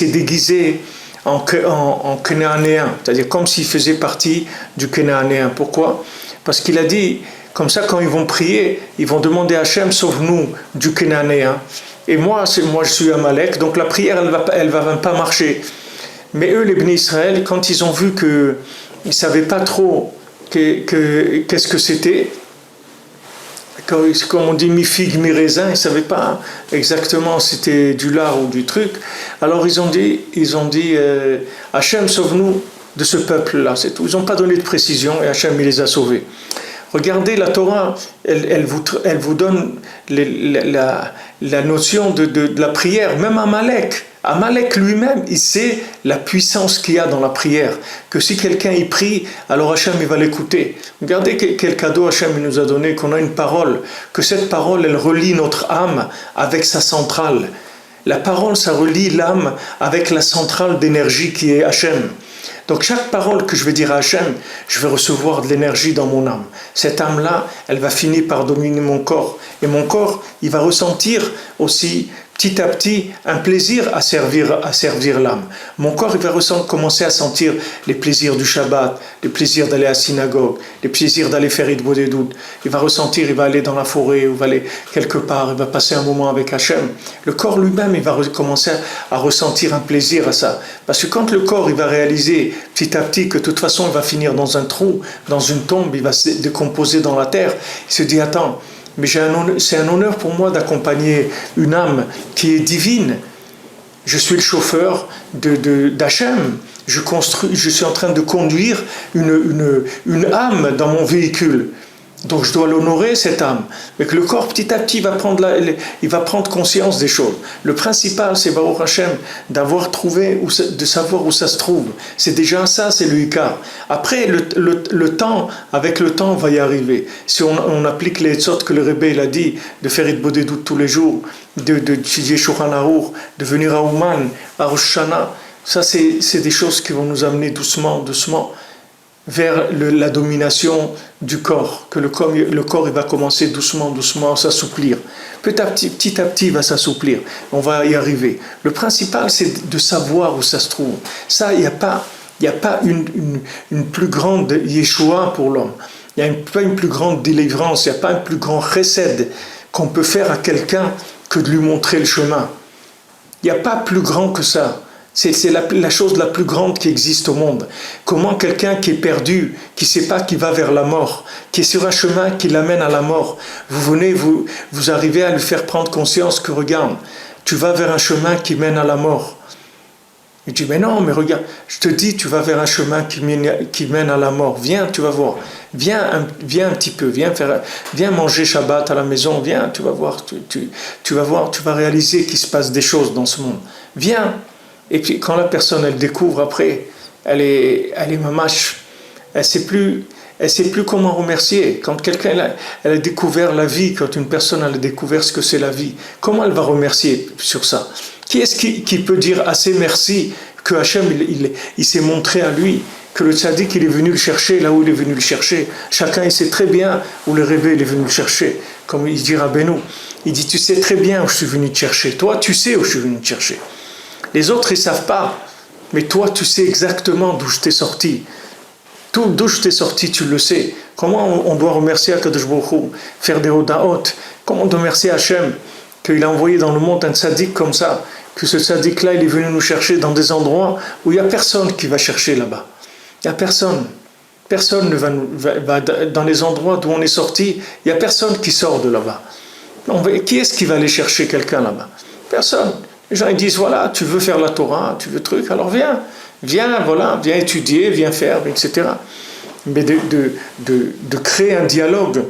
déguisé en Cananéen, c'est-à-dire comme s'il faisait partie du Cananéen. Pourquoi? Parce qu'il a dit, comme ça quand ils vont prier, ils vont demander à Hachem, sauve-nous du Cananéen. Et moi je suis Amalek, donc la prière elle va pas marcher. Mais eux, les Bénis Israël, quand ils ont vu qu'ils ne savaient pas trop qu'est-ce que c'était, comme on dit mi-figue, mi-raisin, ils ne savaient pas exactement si c'était du lard ou du truc, alors ils ont dit Hachem, sauve-nous de ce peuple-là, c'est tout. Ils n'ont pas donné de précision et Hachem il les a sauvés. Regardez, la Torah, elle vous donne la notion de la prière, même Amalek. Amalek lui-même, il sait la puissance qu'il y a dans la prière, que si quelqu'un y prie, alors Hachem il va l'écouter. Regardez quel cadeau Hachem il nous a donné, qu'on a une parole, que cette parole, elle relie notre âme avec sa centrale. La parole, ça relie l'âme avec la centrale d'énergie qui est Hachem. Donc chaque parole que je vais dire à Hachem, je vais recevoir de l'énergie dans mon âme. Cette âme-là, elle va finir par dominer mon corps. Et mon corps, il va ressentir aussi petit à petit un plaisir à servir l'âme. Mon corps il va commencer à sentir les plaisirs du Shabbat, les plaisirs d'aller à la synagogue, les plaisirs d'aller faire Hit Bodedout. Il va ressentir, il va aller dans la forêt, il va aller quelque part, il va passer un moment avec Hachem. Le corps lui-même, il va commencer à ressentir un plaisir à ça. Parce que quand le corps il va réaliser petit à petit que de toute façon il va finir dans un trou, dans une tombe, il va se décomposer dans la terre, il se dit attends, mais c'est un honneur pour moi d'accompagner une âme qui est divine. Je suis le chauffeur d'Hachem. Je suis en train de conduire une âme dans mon véhicule. Donc je dois l'honorer, cette âme. Mais que le corps, petit à petit, il va prendre conscience des choses. Le principal, c'est Baruch Hashem, d'avoir trouvé, de savoir où ça se trouve. C'est déjà ça, c'est le Ikar. Après, le temps, avec le temps, on va y arriver. Si on applique les tzot que le Rebbe il a dit, de faire Hit Bodedout tous les jours, d'étudier Shulchan Aruch, de venir à Ouman, à Rosh Hashanah, ça c'est des choses qui vont nous amener doucement, vers la domination du corps, que le corps il va commencer doucement à s'assouplir. Petit à petit, il va s'assouplir. On va y arriver. Le principal, c'est de savoir où ça se trouve. Ça, il n'y a pas une plus grande Yeshua pour l'homme. Il n'y a pas une plus grande délivrance, il n'y a pas un plus grand chesed qu'on peut faire à quelqu'un que de lui montrer le chemin. Il n'y a pas plus grand que ça. C'est la chose la plus grande qui existe au monde. Comment quelqu'un qui est perdu, qui ne sait pas qu'il va vers la mort, qui est sur un chemin qui l'amène à la mort, vous arrivez à lui faire prendre conscience que regarde, tu vas vers un chemin qui mène à la mort. Il dit mais non, mais regarde, je te dis tu vas vers un chemin qui mène à la mort. Viens, tu vas voir. Viens un petit peu, viens manger Shabbat à la maison, viens, tu vas voir, tu vas voir, tu vas réaliser qu'il se passe des choses dans ce monde. Viens. Et puis quand la personne elle découvre après, elle est mamache, elle sait plus comment remercier. Quand quelqu'un elle a découvert la vie, quand une personne elle a découvert ce que c'est la vie, comment elle va remercier sur ça? Qui est-ce qui peut dire assez merci que Hachem il s'est montré à lui, que le tzaddik il est venu le chercher là où il est venu le chercher. Chacun il sait très bien où le Rebbe il est venu le chercher. Comme il dit Rabbeinu, il dit tu sais très bien où je suis venu te chercher. Toi tu sais où je suis venu te chercher. Les autres, ils ne savent pas. Mais toi, tu sais exactement d'où je t'ai sorti. D'où je t'ai sorti, tu le sais. Comment on doit remercier Akadosh Baruch Hu, faire des hodaot. Comment on doit remercier Hachem, qu'il a envoyé dans le monde un tzaddik comme ça, que ce tzaddik-là, il est venu nous chercher dans des endroits où il n'y a personne qui va chercher là-bas. Il n'y a personne. Personne ne va dans les endroits d'où on est sorti, il n'y a personne qui sort de là-bas. Qui est-ce qui va aller chercher quelqu'un là-bas? Personne. Les gens ils disent voilà, tu veux faire la Torah, tu veux truc, alors viens étudier, viens faire, etc. Mais de créer un dialogue,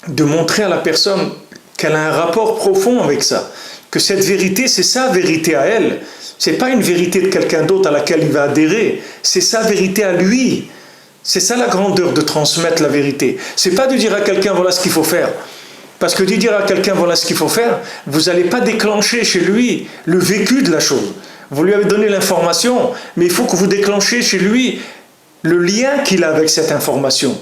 de montrer à la personne qu'elle a un rapport profond avec ça, que cette vérité, c'est sa vérité à elle, c'est pas une vérité de quelqu'un d'autre à laquelle il va adhérer, c'est sa vérité à lui. C'est ça la grandeur de transmettre la vérité. C'est pas de dire à quelqu'un voilà ce qu'il faut faire. Parce que de dire à quelqu'un voilà ce qu'il faut faire, vous n'allez pas déclencher chez lui le vécu de la chose. Vous lui avez donné l'information, mais il faut que vous déclenchez chez lui le lien qu'il a avec cette information.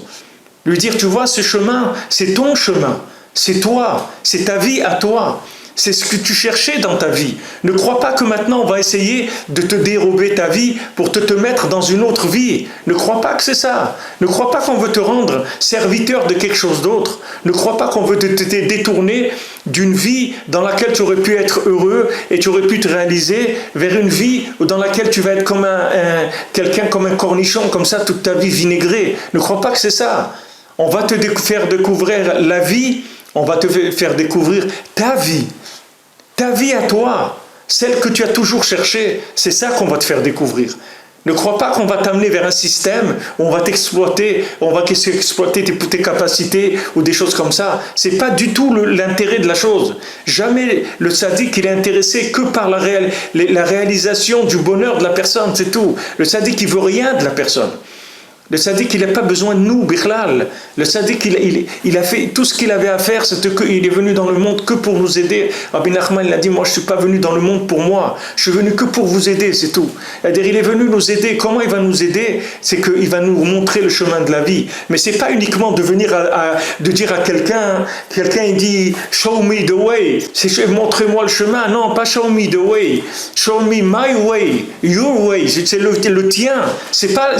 Lui dire, tu vois, ce chemin, c'est ton chemin, c'est toi, c'est ta vie à toi. C'est ce que tu cherchais dans ta vie. Ne crois pas que maintenant on va essayer de te dérober ta vie pour te mettre dans une autre vie. Ne crois pas que c'est ça. Ne crois pas qu'on veut te rendre serviteur de quelque chose d'autre. Ne crois pas qu'on veut te détourner d'une vie dans laquelle tu aurais pu être heureux et tu aurais pu te réaliser vers une vie dans laquelle tu vas être comme quelqu'un comme un cornichon, comme ça toute ta vie vinaigrée. Ne crois pas que c'est ça. On va te faire découvrir la vie, on va te faire découvrir ta vie. Ta vie à toi, celle que tu as toujours cherchée, c'est ça qu'on va te faire découvrir. Ne crois pas qu'on va t'amener vers un système où on va t'exploiter, on va exploiter tes capacités ou des choses comme ça. C'est pas du tout l'intérêt de la chose. Jamais le tzaddik il est intéressé que par la réalisation du bonheur de la personne, c'est tout. Le tzaddik il veut rien de la personne. Le tzaddik, il n'a pas besoin de nous, Bichlal. Le tzaddik, il a fait tout ce qu'il avait à faire, c'était qu'il est venu dans le monde que pour nous aider. Rabbi Nachman, il a dit, moi je ne suis pas venu dans le monde pour moi, je suis venu que pour vous aider, c'est tout. C'est-à-dire, il est venu nous aider. Comment il va nous aider? C'est qu'il va nous montrer le chemin de la vie. Mais ce n'est pas uniquement de venir de dire à quelqu'un il dit, show me the way, c'est montrez-moi le chemin. Non, pas show me the way, show me my way, your way, c'est le tien. C'est pas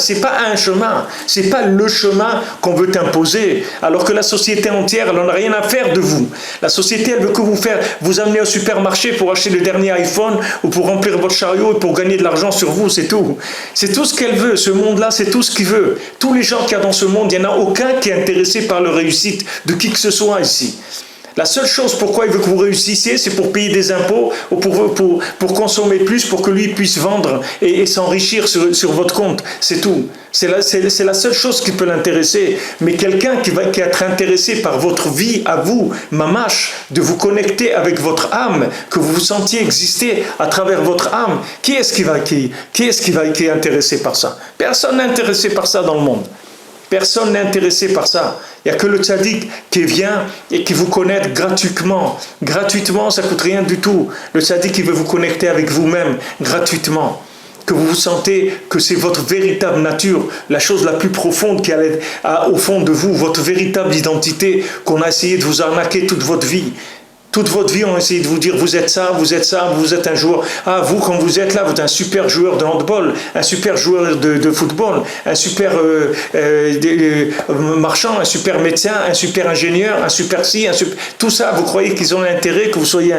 un chemin. C'est pas le chemin qu'on veut imposer, alors que la société entière, elle n'en a rien à faire de vous. La société, elle veut que vous amener au supermarché pour acheter le dernier iPhone ou pour remplir votre chariot et pour gagner de l'argent sur vous, c'est tout. C'est tout ce qu'elle veut. Ce monde-là, c'est tout ce qu'il veut. Tous les gens qu'il y a dans ce monde, il n'y en a aucun qui est intéressé par la réussite de qui que ce soit ici. La seule chose pourquoi il veut que vous réussissiez, c'est pour payer des impôts ou pour consommer plus, pour que lui puisse vendre et s'enrichir sur votre compte. C'est tout. C'est la seule chose qui peut l'intéresser. Mais quelqu'un qui va être intéressé par votre vie à vous, mamash, de vous connecter avec votre âme, que vous vous sentiez exister à travers votre âme, qui est-ce qui est intéressé par ça? Personne n'est intéressé par ça dans le monde. Personne n'est intéressé par ça. Il n'y a que le tzaddik qui vient et qui vous connecte gratuitement. Gratuitement, ça ne coûte rien du tout. Le tzaddik qui veut vous connecter avec vous-même gratuitement. Que vous vous sentez que c'est votre véritable nature, la chose la plus profonde qui est au fond de vous, votre véritable identité qu'on a essayé de vous arnaquer toute votre vie. Toute votre vie, on a essayé de vous dire, vous êtes ça, vous êtes un joueur. Ah, vous, quand vous êtes là, vous êtes un super joueur de handball, un super joueur de football, un super marchand, un super médecin, un super ingénieur, un super ci, tout ça, vous croyez qu'ils ont l'intérêt que vous soyez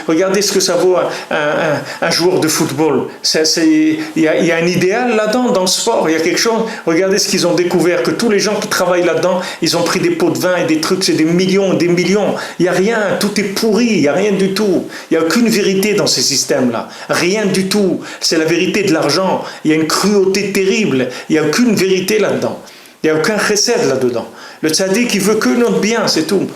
regardez ce que ça vaut un joueur de football. Il y a un idéal là-dedans, dans le sport, il y a quelque chose. Regardez ce qu'ils ont découvert, que tous les gens qui travaillent là-dedans, ils ont pris des pots de vin et des trucs, c'est des millions et des millions. Il n'y a rien, tout est pourri, il n'y a rien du tout. Il n'y a aucune vérité dans ces systèmes-là. Rien du tout. C'est la vérité de l'argent. Il y a une cruauté terrible. Il n'y a aucune vérité là-dedans. Il n'y a aucun chesed là-dedans. Le tzaddik, il veut que notre bien, c'est tout.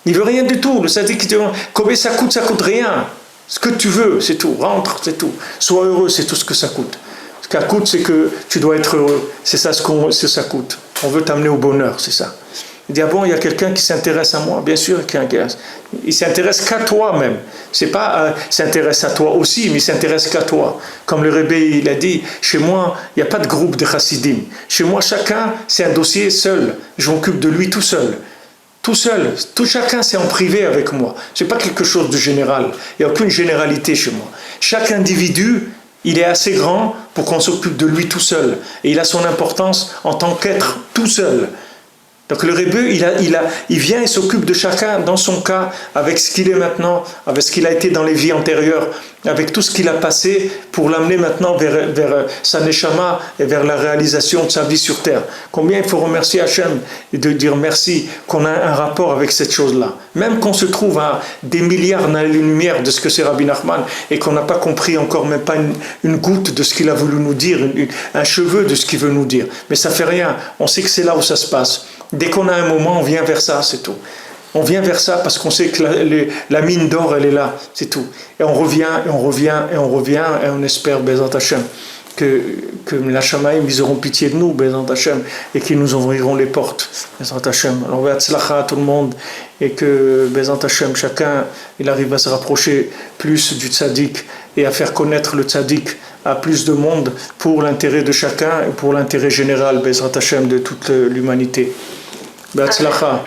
Il veut rien du tout. Le tzaddik, il te dit, combien ça coûte rien. Ce que tu veux, c'est tout. Rentre, c'est tout. Sois heureux, c'est tout ce que ça coûte. Ce que ça coûte, c'est que tu dois être heureux. C'est ça ce que ça coûte. On veut t'amener au bonheur, c'est ça. Il dit, ah bon, il y a quelqu'un qui s'intéresse à moi. Bien sûr qu'il il s'intéresse qu'à toi même. C'est pas s'intéresse à toi aussi, mais il s'intéresse qu'à toi. Comme le Rebbe, il a dit, chez moi, il n'y a pas de groupe de chassidim. Chez moi, chacun, c'est un dossier seul. Je m'occupe de lui tout seul. Tout seul. Tout chacun, c'est en privé avec moi. C'est pas quelque chose de général. Il n'y a aucune généralité chez moi. Chaque individu, il est assez grand pour qu'on s'occupe de lui tout seul. Et il a son importance en tant qu'être tout seul. Donc le Rebbe, il vient et s'occupe de chacun dans son cas, avec ce qu'il est maintenant, avec ce qu'il a été dans les vies antérieures, avec tout ce qu'il a passé pour l'amener maintenant vers sa neshama et vers la réalisation de sa vie sur terre. Combien il faut remercier Hachem et de dire merci qu'on a un rapport avec cette chose-là. Même qu'on se trouve à des milliards d'années-lumière de ce que c'est Rabbi Nachman et qu'on n'a pas compris encore même pas une goutte de ce qu'il a voulu nous dire, un cheveu de ce qu'il veut nous dire. Mais ça fait rien, on sait que c'est là où ça se passe. Dès qu'on a un moment, on vient vers ça, c'est tout. On vient vers ça parce qu'on sait que la mine d'or, elle est là, c'est tout. Et on revient, et on revient, et on revient, et on espère, Bezat Hashem, que la Shamaïm, ils auront pitié de nous, Bezat Hashem, et qu'ils nous ouvriront les portes, Bezat Hashem. Alors, Be'atzlacha à tout le monde, et que, Bezat Hashem, chacun, il arrive à se rapprocher plus du tzaddik, et à faire connaître le tzaddik à plus de monde, pour l'intérêt de chacun, et pour l'intérêt général, Bezat Hashem, de toute l'humanité. Be'atzlacha.